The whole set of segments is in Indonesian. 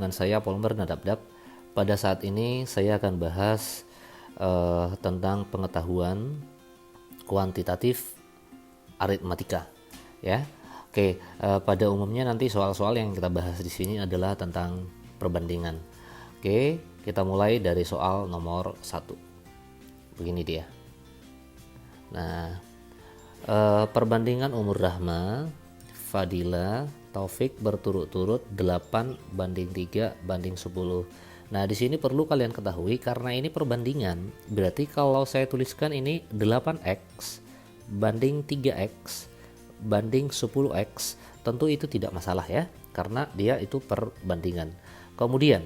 dengan saya Polmer Nadabdab. Pada saat ini saya akan bahas tentang pengetahuan kuantitatif aritmatika, ya. Oke, pada umumnya nanti soal-soal yang kita bahas di sini adalah tentang perbandingan. Oke, kita mulai dari soal nomor 1. Begini dia. Nah, perbandingan umur Rahma, Fadila, Taufik berturut-turut 8:3:10. Nah, di sini perlu kalian ketahui karena ini perbandingan. Berarti kalau saya tuliskan ini 8x banding 3x banding 10x, tentu itu tidak masalah ya, karena dia itu perbandingan. Kemudian,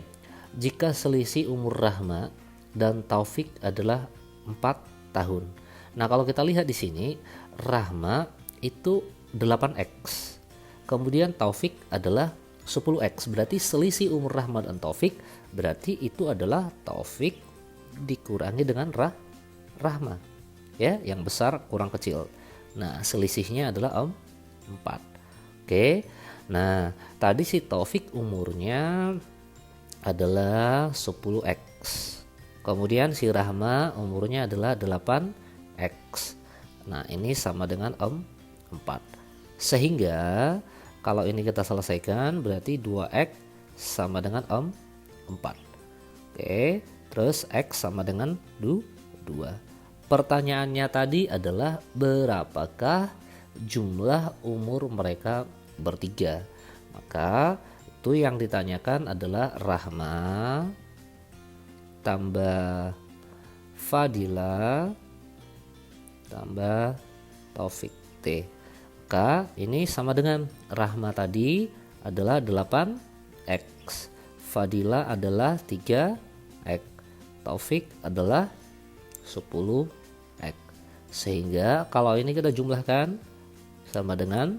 jika selisih umur Rahma dan Taufik adalah 4 tahun. Nah, kalau kita lihat di sini, Rahma itu 8x. Kemudian Taufik adalah 10x. Berarti selisih umur Rahma dan Taufik berarti itu adalah Taufik dikurangi dengan Rahma. Ya, yang besar kurang kecil. Nah, selisihnya adalah 4. Oke. Nah, tadi si Taufik umurnya adalah 10x. Kemudian si Rahma umurnya adalah 8x. Nah, ini sama dengan 4. Sehingga kalau ini kita selesaikan berarti 2x sama dengan 4. Oke, terus x sama dengan 2. Pertanyaannya tadi adalah berapakah jumlah umur mereka bertiga. Maka itu yang ditanyakan adalah Rahma tambah Fadila tambah Taufik T. Maka ini sama dengan Rahma tadi adalah 8x, Fadila adalah 3x, Taufik adalah 10x. Sehingga kalau ini kita jumlahkan sama dengan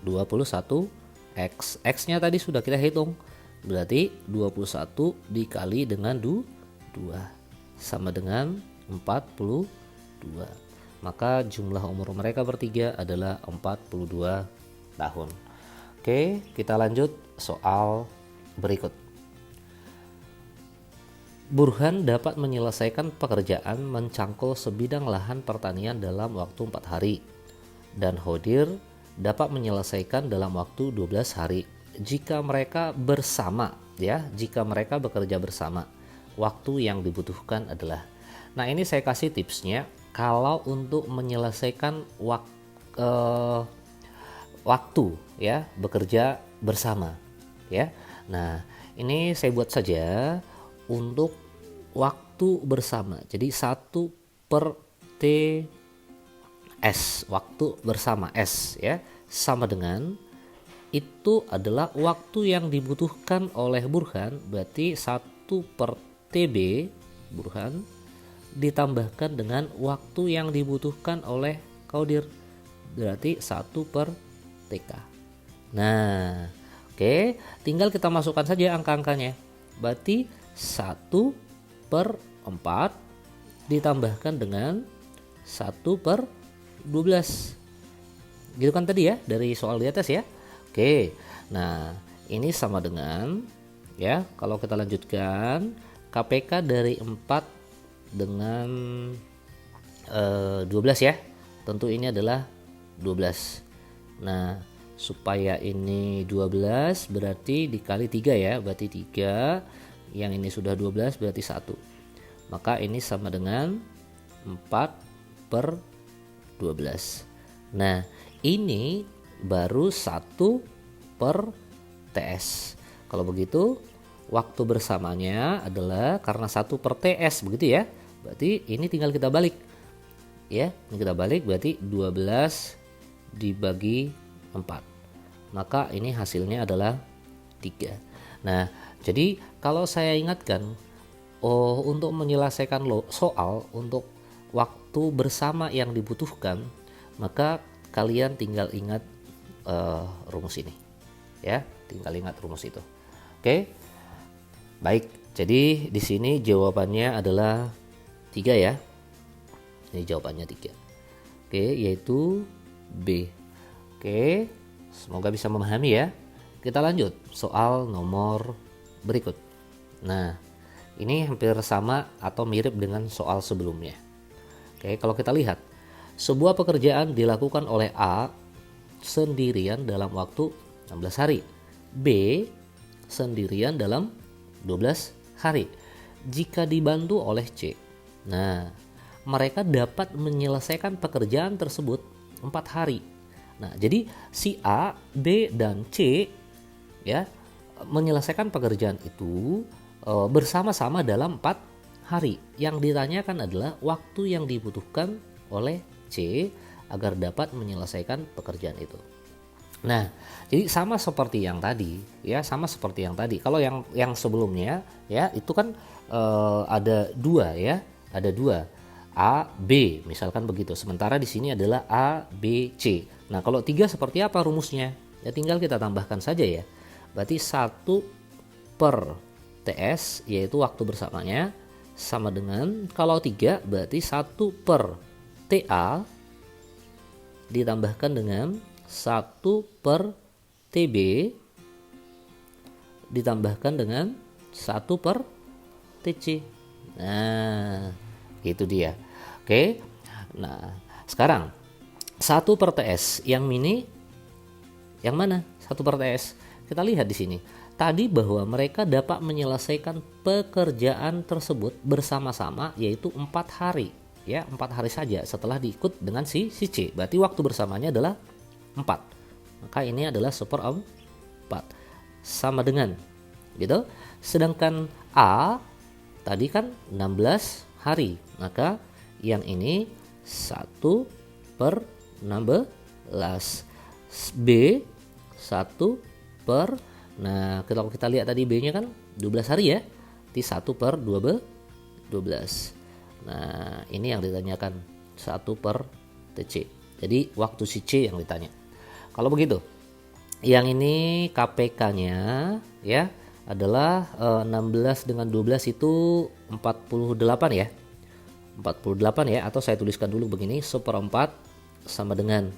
21x. X-nya tadi sudah kita hitung. Berarti 21 dikali dengan 2 sama dengan 42. Maka jumlah umur mereka bertiga adalah 42 tahun. Oke, kita lanjut soal berikut. Burhan dapat menyelesaikan pekerjaan mencangkul sebidang lahan pertanian dalam waktu 4 hari. Dan Hodir dapat menyelesaikan dalam waktu 12 hari. Jika mereka bersama, ya, jika mereka bekerja bersama, waktu yang dibutuhkan adalah. Nah, ini saya kasih tipsnya. Kalau untuk menyelesaikan waktu, ya, bekerja bersama, ya. Nah, ini saya buat saja untuk waktu bersama. Jadi 1/TS, waktu bersama S, ya, sama dengan itu adalah waktu yang dibutuhkan oleh Burhan. Berarti 1/TB Burhan ditambahkan dengan waktu yang dibutuhkan oleh Kaudir, berarti 1/TK. Nah, oke, tinggal kita masukkan saja angka-angkanya. Berarti 1/4 ditambahkan dengan 1/12. Gitu kan tadi ya, dari soal di atas ya. Oke, nah ini sama dengan, ya, kalau kita lanjutkan, KPK dari 4 dengan 12 ya. Tentu ini adalah 12. Nah, supaya ini 12 berarti dikali 3 ya, berarti 3. Yang ini sudah 12 berarti 1. Maka ini sama dengan 4/12. Nah, ini baru 1/TS. Kalau begitu waktu bersamanya adalah karena 1/TS begitu ya. Berarti ini tinggal kita balik. Ya, ini kita balik berarti 12 dibagi 4. Maka ini hasilnya adalah 3. Nah, jadi kalau saya ingatkan, untuk menyelesaikan soal untuk waktu bersama yang dibutuhkan, maka kalian tinggal ingat rumus ini, ya, tinggal ingat rumus itu. Oke, baik. Jadi di sini jawabannya adalah 3 ya. Ini jawabannya 3. Oke, yaitu B. Oke, semoga bisa memahami ya. Kita lanjut soal nomor berikut. Nah, ini hampir sama atau mirip dengan soal sebelumnya. Oke, kalau kita lihat, sebuah pekerjaan dilakukan oleh A sendirian dalam waktu 16 hari, B sendirian dalam 12 hari. Jika dibantu oleh C, nah mereka dapat menyelesaikan pekerjaan tersebut 4 hari. Nah, jadi si A, B, dan C ya menyelesaikan pekerjaan itu bersama-sama dalam 4 hari. Yang ditanyakan adalah waktu yang dibutuhkan oleh C agar dapat menyelesaikan pekerjaan itu. Nah, jadi sama seperti yang tadi, ya sama seperti yang tadi. Kalau yang sebelumnya, ya itu kan ada dua ya, ada dua A, B, misalkan begitu. Sementara di sini adalah A, B, C. Nah, kalau 3 seperti apa rumusnya? Ya tinggal kita tambahkan saja ya. Berarti 1 per TS, yaitu waktu bersamanya, sama dengan, kalau 3 berarti 1 per TA ditambahkan dengan 1 per TB ditambahkan dengan 1 per TC. Nah, itu dia. Oke. Nah, sekarang 1 per TS yang mini yang mana? 1 per TS. Kita lihat di sini. Tadi bahwa mereka dapat menyelesaikan pekerjaan tersebut bersama-sama, yaitu 4 hari. Ya, 4 hari saja setelah diikut dengan si C. Berarti waktu bersamanya adalah 4. Maka ini adalah 1/4 sama dengan gitu. Sedangkan A tadi kan 16 hari. Maka yang ini 1 per 16. B 1 per, nah kalau kita lihat tadi B nya kan 12 hari ya, di 1 per 12. Nah ini yang ditanyakan 1 per TC. Jadi waktu si C yang ditanya. Kalau begitu, yang ini KPK-nya ya adalah 16 dengan 12 itu 48 ya. 48 ya, atau saya tuliskan dulu begini, 1/4 sama dengan,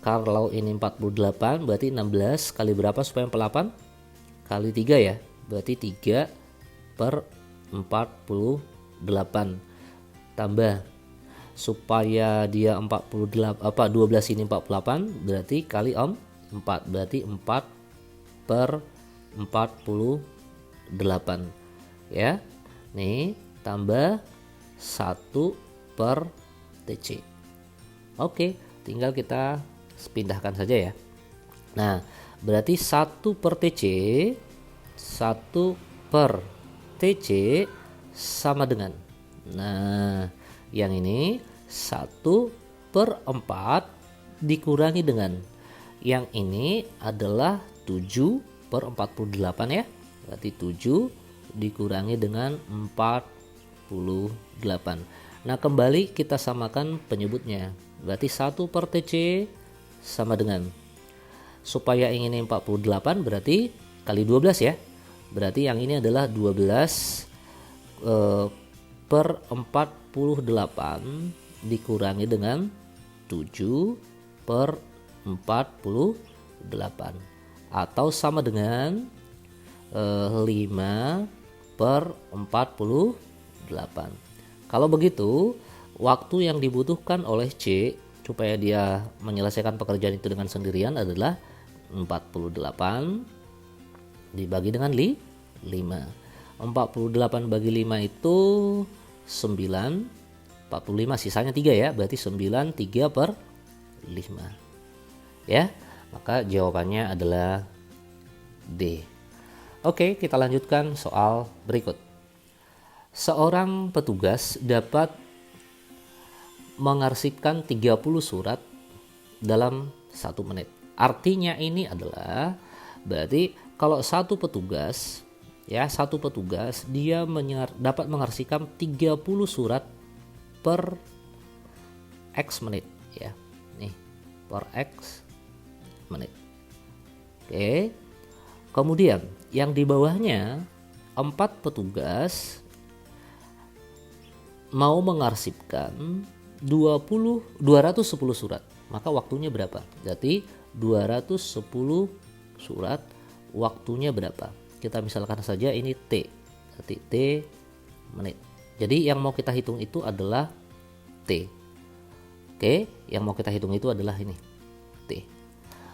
kalau ini 48 berarti 16 kali berapa supaya 48? Kali 3 ya, berarti 3 per 48 tambah, supaya dia 48 12 ini 48 berarti kali 4, berarti 4 per 48 ya. Nih tambah 1 per TC. Oke, tinggal kita pindahkan saja ya. Nah, berarti 1 per TC, 1 per TC sama dengan, nah yang ini 1 per 4 dikurangi dengan, yang ini adalah 7 per 48 ya. Berarti 7 dikurangi dengan 48. Nah, kembali kita samakan penyebutnya. Berarti 1 per TC sama dengan, supaya yang ini 48 berarti kali 12 ya. Berarti yang ini adalah 12 per 48 dikurangi dengan 7 per 48, atau sama dengan 5 per 48. Kalau begitu, waktu yang dibutuhkan oleh C supaya dia menyelesaikan pekerjaan itu dengan sendirian adalah 48 dibagi dengan 5. 48 bagi 5 itu 9, 45, sisanya 3 ya, berarti 9 3 per 5 ya. Maka jawabannya adalah D. Oke, kita lanjutkan soal berikut. Seorang petugas dapat mengarsipkan 30 surat dalam 1 menit. Artinya ini adalah, berarti kalau satu petugas dia dapat mengarsipkan 30 surat per X menit ya. Nih, per X menit. Oke. Kemudian yang di bawahnya 4 petugas mau mengarsipkan 210 surat, maka waktunya berapa? Berarti 210 surat, waktunya berapa? kita misalkan saja ini T, berarti T menit. Jadi yang mau kita hitung itu adalah T. Oke, yang mau kita hitung itu adalah ini T.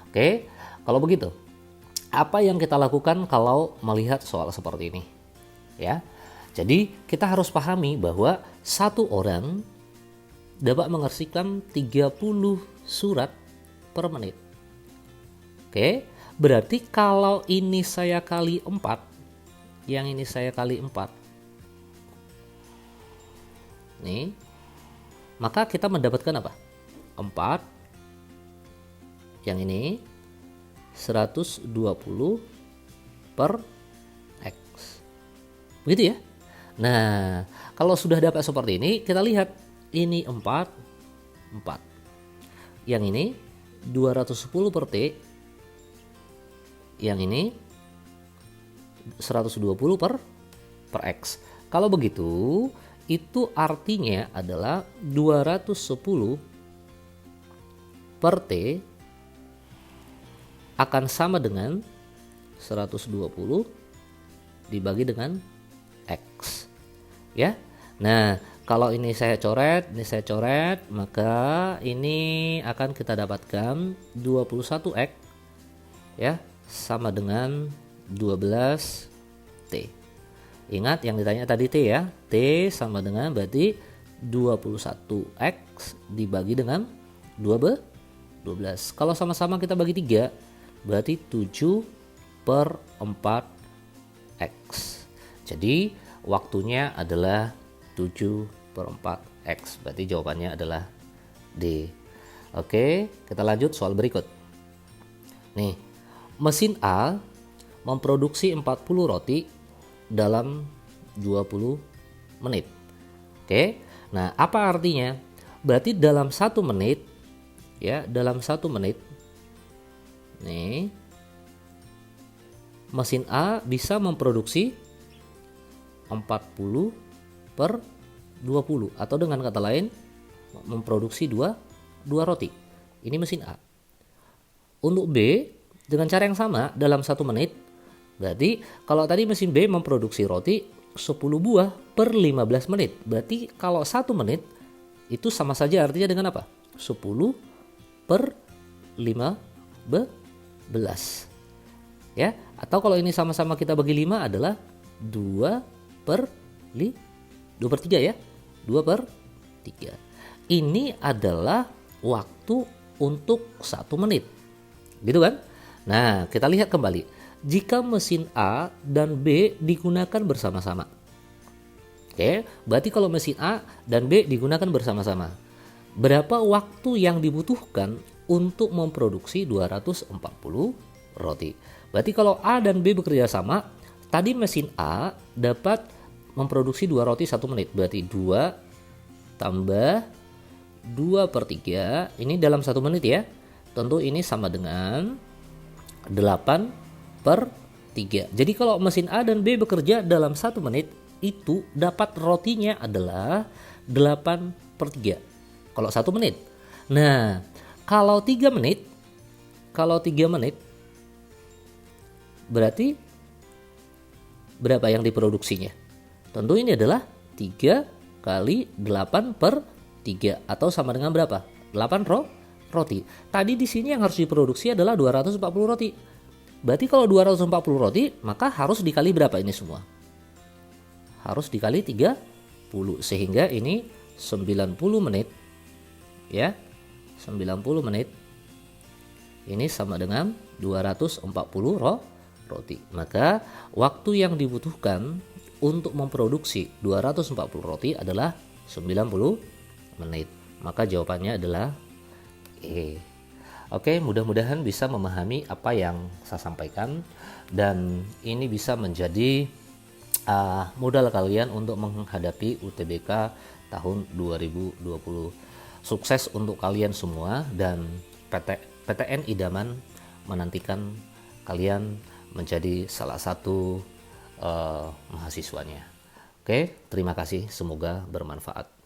Oke, kalau begitu apa yang kita lakukan kalau melihat soal seperti ini? Ya, jadi kita harus pahami bahwa satu orang dapat mengerjakan 30 surat per menit. Oke, berarti kalau ini saya kali 4, yang ini saya kali 4, nih, maka kita mendapatkan apa? 4, yang ini 120 per X. Begitu ya? Nah, kalau sudah dapat seperti ini, kita lihat ini 4. Yang ini 210 per T. Yang ini 120 per X. Kalau begitu, itu artinya adalah 210 per T akan sama dengan 120 dibagi dengan X. Ya. Nah, kalau ini saya coret, maka ini akan kita dapatkan 21X ya, sama dengan 12 T. Ingat yang ditanya tadi T ya. T sama dengan berarti 21X dibagi dengan 12. Kalau sama-sama kita bagi 3, berarti 7 per 4X. Jadi waktunya adalah 7 per 4X. Berarti jawabannya adalah D. Oke, kita lanjut soal berikut. Nih, mesin A memproduksi 40 roti dalam 20 menit. Oke, nah apa artinya? Berarti dalam 1 menit, ya, dalam 1 menit, nih, mesin A bisa memproduksi 40 per 20, atau dengan kata lain memproduksi 2 roti. Ini mesin A. Untuk B dengan cara yang sama dalam 1 menit, berarti kalau tadi mesin B memproduksi roti 10 buah per 15 menit. Berarti kalau 1 menit itu sama saja artinya dengan apa? 10 per 15. Ya, atau kalau ini sama-sama kita bagi 5 adalah 2 per 3 ya. 2 per 3. Ini adalah waktu untuk 1 menit. Gitu kan? Nah, kita lihat kembali. Jika mesin A dan B digunakan bersama-sama. Oke, berarti kalau mesin A dan B digunakan bersama-sama, berapa waktu yang dibutuhkan untuk memproduksi 240 roti? Berarti kalau A dan B bekerja sama, tadi mesin A dapat memproduksi 2 roti 1 menit. Berarti 2 tambah 2 per 3, ini dalam 1 menit ya. Tentu ini sama dengan 8 per 3. Jadi kalau mesin A dan B bekerja dalam 1 menit, itu dapat rotinya adalah 8 per 3. Kalau 1 menit. Nah, kalau 3 menit, berarti berapa yang diproduksinya? Tentu ini adalah 3 kali 8 per 3, atau sama dengan berapa? 8 roti. Tadi di sini yang harus diproduksi adalah 240 roti. Berarti kalau 240 roti, maka harus dikali berapa ini semua? Harus dikali 30, sehingga ini 90 menit. Ya, 90 menit. Ini sama dengan 240 roti. Maka waktu yang dibutuhkan untuk memproduksi 240 roti adalah 90 menit. Maka jawabannya adalah E. Oke, mudah-mudahan bisa memahami apa yang saya sampaikan, dan ini bisa menjadi modal kalian untuk menghadapi UTBK tahun 2020. Sukses untuk kalian semua, dan PTN Idaman menantikan kalian menjadi salah satu mahasiswanya. Oke, terima kasih, semoga bermanfaat.